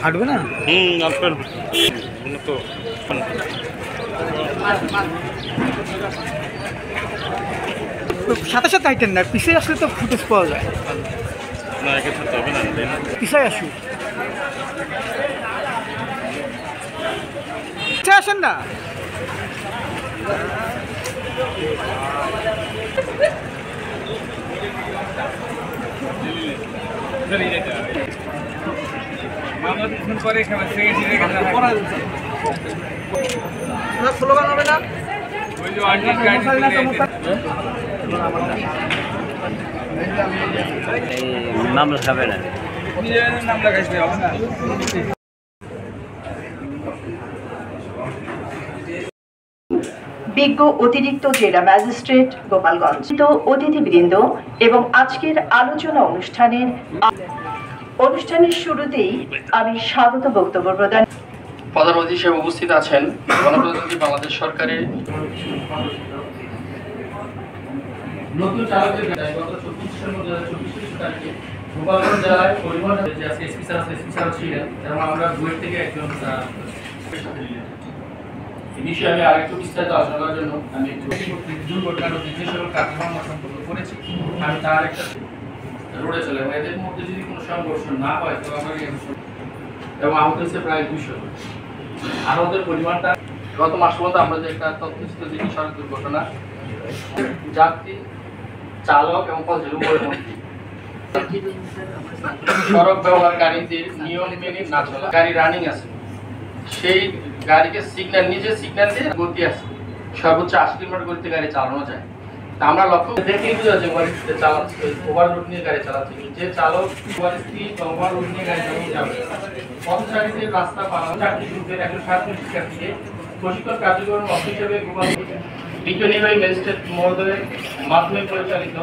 হাঁটবে না? আপনার তো সাথে সাথে হাইটেন না, পিছিয়ে আসলে তো ফুটেজ পাওয়া যায় না, একে ছাড়তে হবে না, পিছিয়ে আসুন, পিছিয়ে আসেন না। স্লোগান হবে না? নাম লেখাবে না। বিজ্ঞ অতিরিক্ত জেলা ম্যাজিস্ট্রেট গোপালগঞ্জ, অতিথিবৃন্দ এবং আজকের আলোচনা অনুষ্ঠানের শুরুতেই আমি স্বাগত বক্তব্য প্রদান। প্রধান অতিথি হিসেবে উপস্থিত আছেন গণপ্রজাতন্ত্রী বাংলাদেশ সরকারের নতুন চালকের গত 24 ডিসেম্বর 2024 তারিখে গোপালগঞ্জ জেলায় পরিবহন এসপি স্যার ছিলেন এবং আমরা বুয়েট থেকে একজন এই বিষয়ে আমি আরেকটু বিস্তারিত আলোচনা করার জন্য আমি একটু দুর্ঘটনার যে সকল কার্যক্রম সম্পর্ক করেছি আমি তার একটা রোডে চলে এবং এদের মধ্যে যদি কোনো সংঘর্ষ না হয় তবে আমরা এবং আহত হয়েছে প্রায় 200। আহতের পরিমাণটা গত মাস পর্যন্ত আমরা যে একটা তথ্য ছিল যে সড়ক দুর্ঘটনা যাত্রী চালক এবং উভয়ের মধ্যে সড়ক ব্যবহারকারীদের নিয়ম মেনে না চলা, গাড়ি রানিং আছে সেই গাড়িকে সিগন্যাল নিজে সিগন্যাল দিয়ে গতি আছে সর্বোচ্চ 80 কিলোমিটার গতিতে গাড়ি চালানো যায়। তা আমরা লক্ষ্য দেখেই বোঝা যায় ওভারস্পিডে চালাচ্ছে, ওভারলোড নিয়ে গাড়ি চালাচ্ছে, যে চালক ওভারস্পিড বা ওভারলোড নিয়ে গাড়ি চালিয়ে যাবে পথচারীদের রাস্তা পারানো চাকরি গ্রুপের 107 শিক্ষার্থীকে প্রশিক্ষণ কার্যক্রম অফিস হিসেবে বিজ্ঞ নির্বাহী ম্যাজিস্ট্রেট মহোদয়ের মাধ্যমে পরিচালিত